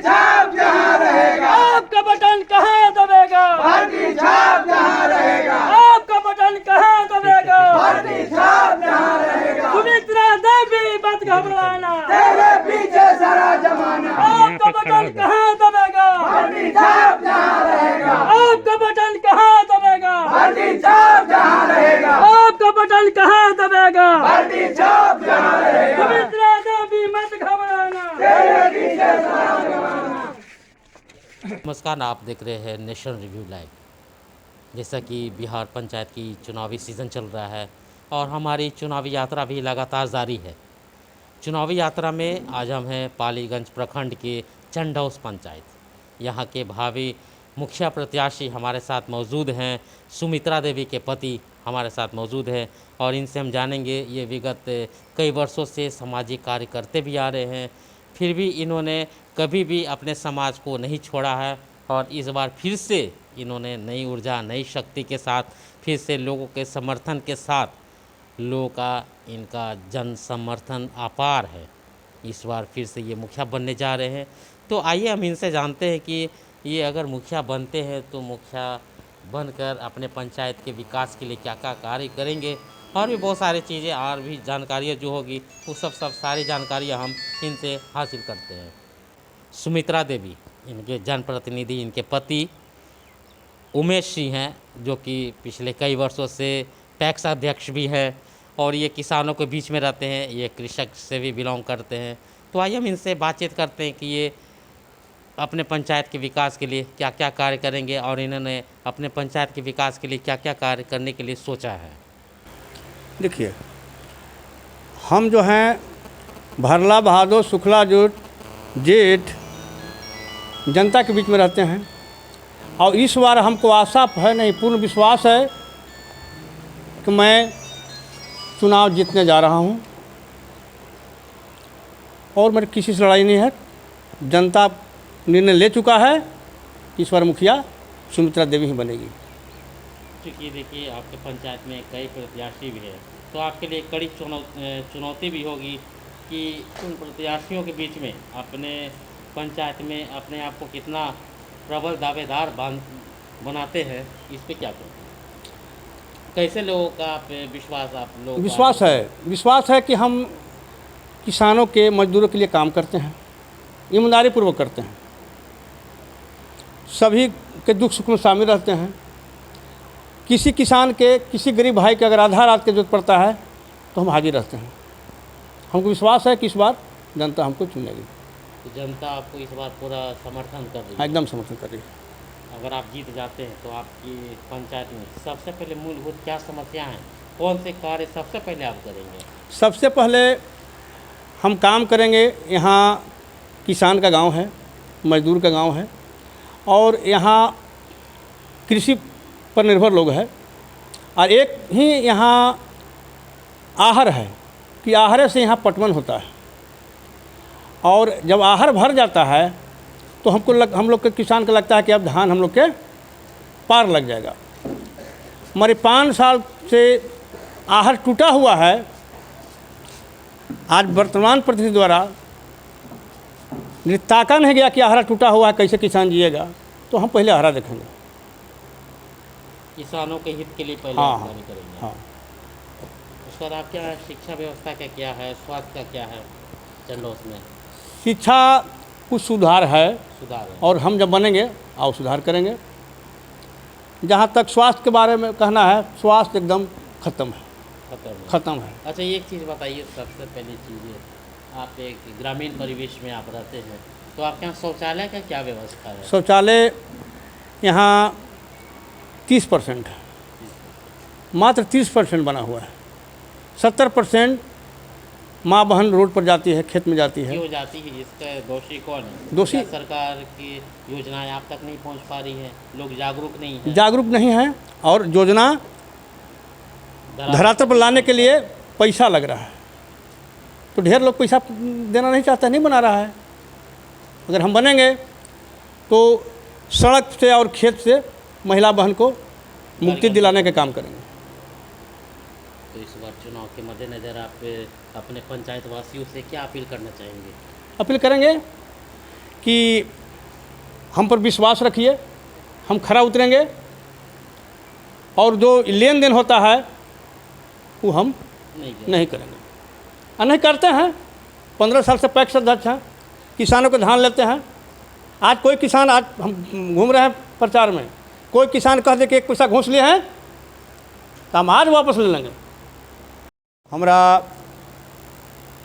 छाप जहाँ रहेगा, आपका बटन कहाँ दबेगा, भर्ती छाप जहाँ रहेगा, आपका बटन कहाँ दबेगा, भर्ती छाप जहाँ रहेगा, सुमित्रा देवी मत घबराना, तेरे पीछे सारा जमाना, आपका बटन कहाँ दबेगा, भर्ती छाप जहाँ रहेगा, आपका बटन कहाँ दबेगा, भर्ती छाप जहाँ रहेगा, आपका बटन कहाँ दबेगा, भर्ती छाप जहाँ रहेगा, सुमित्रा देवी मत घबराना। तेरे पीछे सारा जमाना। नमस्कार, आप देख रहे हैं नेशनल रिव्यू लाइव। जैसा कि बिहार पंचायत की चुनावी सीज़न चल रहा है और हमारी चुनावी यात्रा भी लगातार जारी है। चुनावी यात्रा में आज हम हैं पालीगंज प्रखंड के चंडौस पंचायत। यहाँ के भावी मुखिया प्रत्याशी हमारे साथ मौजूद हैं। सुमित्रा देवी के पति हमारे साथ मौजूद हैं और इनसे हम जानेंगे, ये विगत कई वर्षों से सामाजिक कार्य करते भी आ रहे हैं, फिर भी इन्होंने कभी भी अपने समाज को नहीं छोड़ा है और इस बार फिर से इन्होंने नई ऊर्जा, नई शक्ति के साथ, फिर से लोगों के समर्थन के साथ, लोगों का इनका जन समर्थन अपार है, इस बार फिर से ये मुखिया बनने जा रहे हैं। तो आइए हम इनसे जानते हैं कि ये अगर मुखिया बनते हैं तो मुखिया बनकर अपने पंचायत के विकास के लिए क्या क्या कार्य करेंगे और भी बहुत सारी चीज़ें और भी जानकारियाँ जो होगी वो सब सारी जानकारियाँ हम इनसे हासिल करते हैं। सुमित्रा देवी इनके जनप्रतिनिधि, इनके पति उमेश सिंह हैं, जो कि पिछले कई वर्षों से पैक्स अध्यक्ष भी हैं और ये किसानों के बीच में रहते हैं, ये कृषक से भी बिलोंग करते हैं। तो आइए हम इनसे बातचीत करते हैं कि ये अपने पंचायत के विकास के लिए क्या क्या कार्य करेंगे और इन्होंने अपने पंचायत के विकास के लिए क्या क्या कार्य करने के लिए सोचा है। देखिए, हम जो हैं भरला भादो शुक्ला जोत जेठ जनता के बीच में रहते हैं और इस बार हमको आशा है, नहीं पूर्ण विश्वास है कि मैं चुनाव जीतने जा रहा हूं और मेरी किसी से लड़ाई नहीं है। जनता निर्णय ले चुका है कि इस बार मुखिया सुमित्रा देवी ही बनेगी। क्योंकि देखिए, आपके पंचायत में कई प्रत्याशी भी हैं, तो आपके लिए कड़ी चुनौती भी होगी कि उन प्रत्याशियों के बीच में अपने पंचायत में अपने आप को कितना प्रबल दावेदार बनाते हैं, इस पे क्या करें? कैसे लोगों का आप विश्वास, आप लोग विश्वास है कि हम किसानों के, मजदूरों के लिए काम करते हैं, ईमानदारी पूर्वक करते हैं, सभी के दुख सुख में शामिल रहते हैं। किसी किसान के, किसी गरीब भाई के अगर आधा रात की जरूरत पड़ता है तो हम हाजिर रहते हैं। हमको विश्वास है कि इस बार जनता हमको चुनेगी। तो जनता आपको इस बार पूरा समर्थन कर रही है? एकदम समर्थन कर रही है। अगर आप जीत जाते हैं तो आपकी पंचायत में सबसे पहले मूलभूत क्या समस्या हैं, कौन से कार्य सबसे पहले आप करेंगे? सबसे पहले हम काम करेंगे, यहाँ किसान का गांव है, मजदूर का गांव है और यहाँ कृषि पर निर्भर लोग हैं और एक ही यहाँ आहर है कि आहरे से यहाँ पटवन होता है और जब आहर भर जाता है तो हम लोग के किसान को लगता है कि अब धान हम लोग के पार लग जाएगा। हमारे 5 साल से आहर टूटा हुआ है। आज वर्तमान प्रतिनिधि द्वारा ताका नहीं गया कि आहरा टूटा हुआ है, कैसे किसान जिएगा, तो हम पहले आहरा देखेंगे। किसानों के हित के लिए पहले हाँ करेंगे। हाँ। उसके बाद आपके शिक्षा व्यवस्था का क्या है, स्वास्थ्य का क्या है चंडौस में? शिक्षा कुछ सुधार है सुधार है और हम जब बनेंगे और सुधार करेंगे। जहाँ तक स्वास्थ्य के बारे में कहना है, स्वास्थ्य एकदम ख़त्म है। अच्छा, एक चीज़ बताइए, सबसे पहली चीज़ है, आप एक ग्रामीण परिवेश में आप रहते हैं, तो आपके यहाँ शौचालय का क्या व्यवस्था है? शौचालय यहाँ 30% है, मात्र 30% बना हुआ है। 70% माँ बहन रोड पर जाती है, खेत में जाती है। क्यों जाती है? इसका दोषी कौन है? दोषी क्या सरकार की योजनाएं आप तक नहीं पहुंच पा रही है, लोग जागरूक नहीं है और योजना धरातल पर लाने के लिए पैसा लग रहा है, तो ढेर लोग पैसा देना नहीं चाहता, नहीं बना रहा है। अगर हम बनेंगे तो सड़क से और खेत से महिला बहन को मुक्ति दिलाने का काम करेंगे। तो इस बार चुनाव के मद्देनज़र आप अपने पंचायत वासियों से क्या अपील करना चाहेंगे? अपील करेंगे कि हम पर विश्वास रखिए, हम खरा उतरेंगे और जो लेन देन होता है वो हम नहीं करेंगे। और नहीं करते हैं। 15 साल से पैक्स अध्यक्ष हैं, किसानों को धान लेते हैं। आज कोई किसान, आज हम घूम रहे हैं प्रचार में, कोई किसान कह दे कि 1 पैसा घूस लिए हैं तो हम आज वापस ले लेंगे। हमारा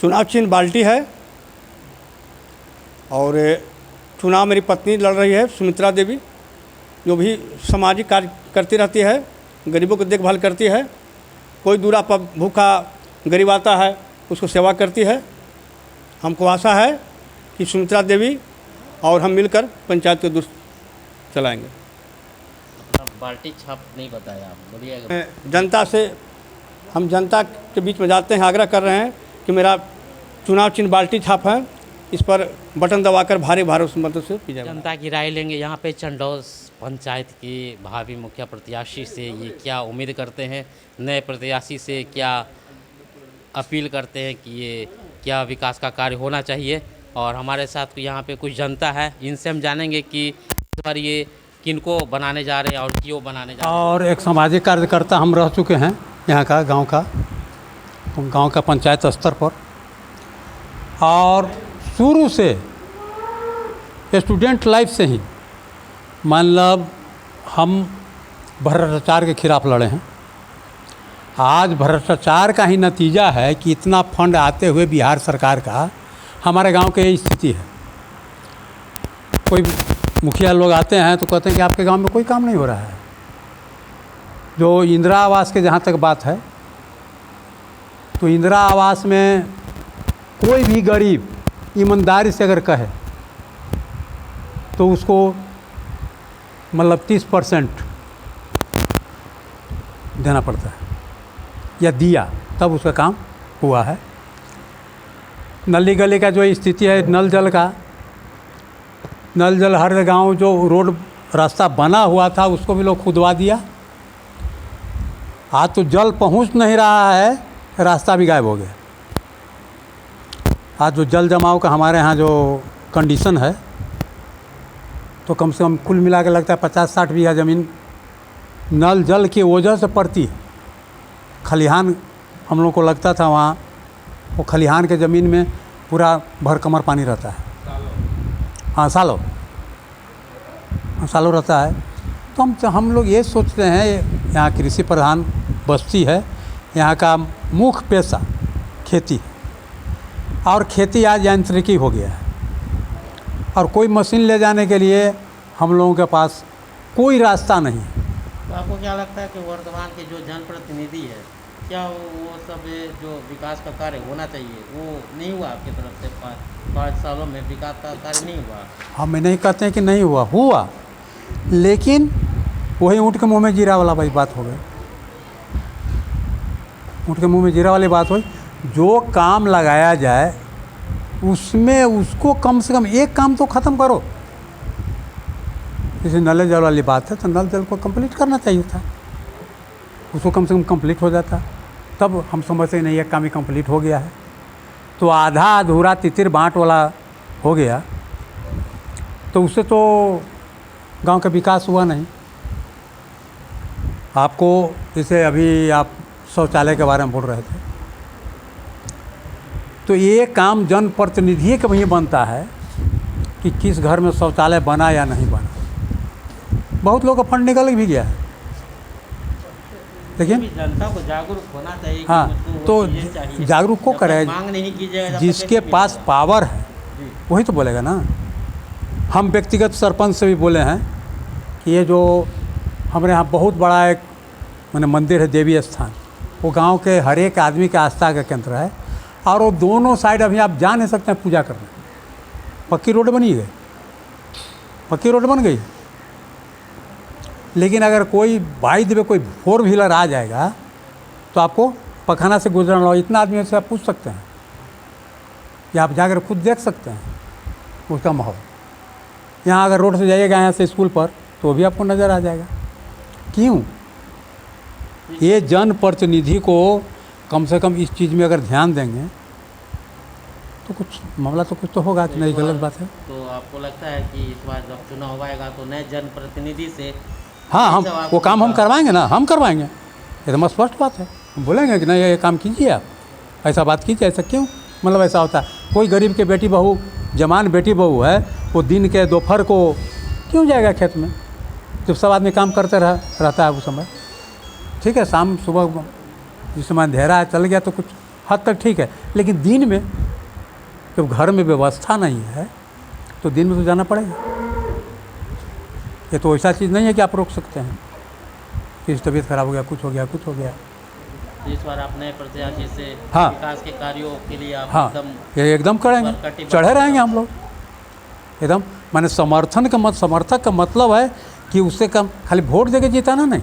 चुनाव चिन्ह बाल्टी है और चुनाव मेरी पत्नी लड़ रही है, सुमित्रा देवी, जो भी सामाजिक कार्य करती रहती है, गरीबों की देखभाल करती है। कोई दूरा पर भूखा गरीब आता है उसको सेवा करती है। हमको आशा है कि सुमित्रा देवी और हम मिलकर पंचायत को दुरुस्त चलाएंगे। बाल्टी छाप नहीं बताया आप, बोलिएगा। जनता से, हम जनता के बीच में जाते हैं, आग्रह कर रहे हैं कि मेरा चुनाव चिन्ह बाल्टी छाप है, इस पर बटन दबाकर भारी मतों से की जाए। जनता की राय लेंगे। यहाँ पे चंडौल पंचायत की भावी मुखिया प्रत्याशी से ये क्या उम्मीद करते हैं, नए प्रत्याशी से क्या अपील करते हैं कि ये क्या विकास का कार्य होना चाहिए। और हमारे साथ यहाँ पे कुछ जनता है, इनसे हम जानेंगे कि इस बार ये किनको बनाने जा रहे हैं और क्यों बनाने जा रहे हैं। और एक सामाजिक कार्यकर्ता हम रह चुके हैं यहाँ का, गांव का पंचायत स्तर पर। और शुरू से स्टूडेंट लाइफ से ही मतलब हम भ्रष्टाचार के खिलाफ लड़े हैं। आज भ्रष्टाचार का ही नतीजा है कि इतना फंड आते हुए बिहार सरकार का हमारे गांव की यही स्थिति है। कोई मुखिया लोग आते हैं तो कहते हैं कि आपके गांव में कोई काम नहीं हो रहा है। जो इंदिरा आवास के जहाँ तक बात है, तो इंदिरा आवास में कोई भी गरीब ईमानदारी से अगर कहे तो उसको मतलब 30% देना पड़ता है या दिया, तब उसका काम हुआ है। नली गली का जो स्थिति है, नल जल हर गांव जो रोड रास्ता बना हुआ था उसको भी लोग खुदवा दिया। आज तो जल पहुंच नहीं रहा है, रास्ता भी गायब हो गया। आज जो जल जमाव का हमारे यहाँ जो कंडीशन है, तो कम से कम कुल मिला के लगता है 50-60 बीघा ज़मीन नल जल की वजह से पड़ती है। खलिहान हम लोग को लगता था वहाँ, वो खलिहान के ज़मीन में पूरा भर कमर पानी रहता है। हाँ, सालों रहता है। तो हम लोग ये सोचते हैं, यहाँ कृषि प्रधान बस्ती है, यहाँ का मुख्य पेशा खेती है और खेती आज यांत्रिकी हो गया है और कोई मशीन ले जाने के लिए हम लोगों के पास कोई रास्ता नहीं है। तो आपको क्या लगता है कि वर्तमान के जो जनप्रतिनिधि है, क्या वो सब जो विकास का कार्य होना चाहिए वो नहीं हुआ आपकी तरफ से? 5 सालों में विकास का कार्य नहीं हुआ? हम नहीं कहते हैं कि नहीं हुआ, लेकिन वही ऊँट के मुंह में जीरा वाला भाई बात हो गई। ऊँट के मुंह में जीरा वाली बात हुई। जो काम लगाया जाए उसमें उसको कम से कम एक काम तो ख़त्म करो। जैसे नल जल वाली बात है, तो नल जल को कंप्लीट करना चाहिए था, उसको कम से कम कंप्लीट हो जाता। तब हम समझते नहीं एक काम ही कंप्लीट हो गया है, तो आधा अधूरा तितिर बाँट वाला हो गया, तो उससे तो गांव का विकास हुआ नहीं। आपको जैसे अभी आप शौचालय के बारे में बोल रहे थे, तो ये काम जनप्रतिनिधि के वहीं बनता है कि किस घर में शौचालय बना या नहीं बना। बहुत लोगों का फंड निकल भी गया है, लेकिन जनता को जागरूक होना चाहिए। हाँ, तो जागरूक को करे, मांग नहीं कीजिएगा। जिसके पास पावर है वही तो बोलेगा ना। हम व्यक्तिगत सरपंच से भी बोले हैं कि ये जो हमारे यहाँ बहुत बड़ा एक माने मंदिर है, देवी स्थान, वो गांव के हर एक आदमी के आस्था का केंद्र है और वो दोनों साइड अभी आप जा नहीं सकते हैं पूजा करने। पक्की रोड बनी है, पक्की रोड बन गई, लेकिन अगर कोई बाई द वे कोई 4 व्हीलर आ जाएगा तो आपको पखाना से गुजरना हो, इतना आदमी से आप पूछ सकते हैं या आप जाकर खुद देख सकते हैं उसका माहौल। यहाँ अगर रोड से जाइएगा यहाँ से स्कूल पर तो भी आपको नज़र आ जाएगा। क्यों? ये जनप्रतिनिधि को कम से कम इस चीज़ में अगर ध्यान देंगे तो कुछ मामला तो कुछ तो होगा, नहीं गलत बात है। तो आपको लगता है कि इस बार जब चुनाव आएगा तो नए जनप्रतिनिधि से हाँ, हम जवाब वो काम हम होगा। करवाएंगे ना, हम करवाएंगे, एकदम स्पष्ट बात है। हम बोलेंगे कि नहीं ये काम कीजिए, आप ऐसा बात कीजिए, ऐसा क्यों, मतलब ऐसा होता है। कोई गरीब के बेटी बहू, जवान बेटी बहू है, वो दिन के दोपहर को क्यों जाएगा खेत में, जब सब आदमी काम करते रहता है उस समय। ठीक है, शाम सुबह जिस समय अंधेरा है चल गया तो कुछ हद तक ठीक है, लेकिन दिन में जब घर में व्यवस्था नहीं है तो दिन में तो जाना पड़ेगा। ये तो ऐसा चीज़ नहीं है कि आप रोक सकते हैं कि तबीयत खराब हो गया, कुछ हो गया, कुछ हो गया। इस बार आप नए प्रत्याशी से हाँ। विकास के कार्यों के लिए आप हाँ, एकदम ये एकदम करेंगे, कटिबद्ध चढ़े रहेंगे हम लोग एकदम। माने समर्थक का मतलब है कि उससे कम खाली वोट देके जिताना नहीं,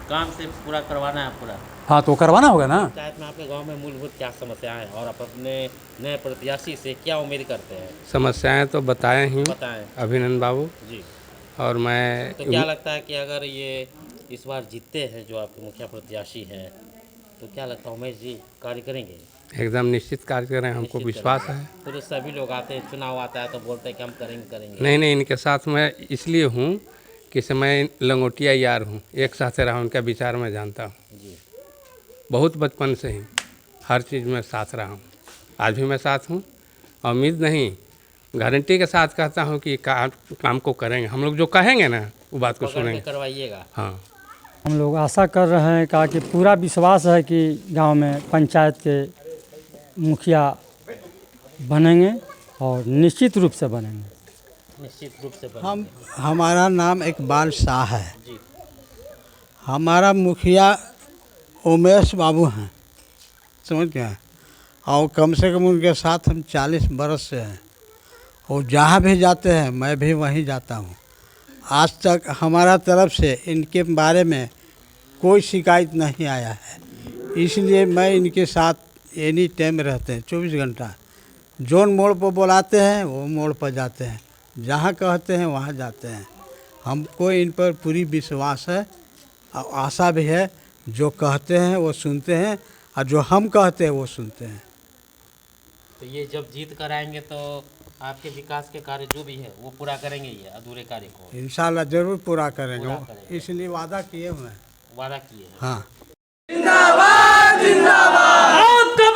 काम से पूरा करवाना है पूरा। हाँ तो करवाना होगा ना। पंचायत में आपके गांव में मूलभूत क्या समस्याएं हैं और आप अपने नए प्रत्याशी से क्या उम्मीद करते हैं, समस्याएं तो बताएं ही बताएं अभिनंदन बाबू। जी। और मैं तो क्या लगता है कि अगर ये इस बार जीतते हैं जो आपके मुखिया प्रत्याशी हैं, तो क्या लगता है उमेश जी कार्य करेंगे? एकदम निश्चित कार्य करें, हमको निश्चित विश्वास करेंगे। है। फिर सभी लोग आते हैं, चुनाव आता है तो बोलते हैं कि हम करेंगे। नहीं, इनके साथ मैं इसलिए हूँ कि मैं लंगोटिया यार हूँ, एक साथ रहा, उनका विचार मैं जानता हूँ जी। बहुत बचपन से ही, हर चीज़ में साथ रहा हूँ, आज भी मैं साथ हूँ। उम्मीद नहीं, गारंटी के साथ कहता हूँ कि काम को करेंगे, हम लोग जो कहेंगे ना वो बात को पकड़ के सुनेंगे। करवाइएगा। हाँ, हम लोग आशा कर रहे हैं कहा कि पूरा विश्वास है कि गांव में पंचायत के मुखिया बनेंगे और निश्चित रूप से बनेंगे। निश्चित रूप से हमारा नाम इकबाल शाह है। जी। हमारा मुखिया उमेश बाबू हैं, समझ गए। और कम से कम उनके साथ हम 40 बरस से हैं, और जहाँ भी जाते हैं मैं भी वहीं जाता हूँ। आज तक हमारा तरफ से इनके बारे में कोई शिकायत नहीं आया है, इसलिए मैं इनके साथ एनी टाइम रहते हैं, 24 घंटा। जोन मोड़ पर बुलाते हैं वो मोड़ पर जाते हैं, जहाँ कहते हैं वहाँ जाते हैं। हमको इन पर पूरी विश्वास है और आशा भी है, जो कहते हैं वो सुनते हैं और जो हम कहते हैं वो सुनते हैं। तो ये जब जीत कर आएंगे तो आपके विकास के कार्य जो भी है वो पूरा करेंगे, ये अधूरे कार्य को इंशाल्लाह ज़रूर पूरा करेंगे, पूरा करेंगे। इसलिए वादा किए हुए हैं। वादा किए हैं। हाँ। जिंदाबाद जिंदाबाद। आपका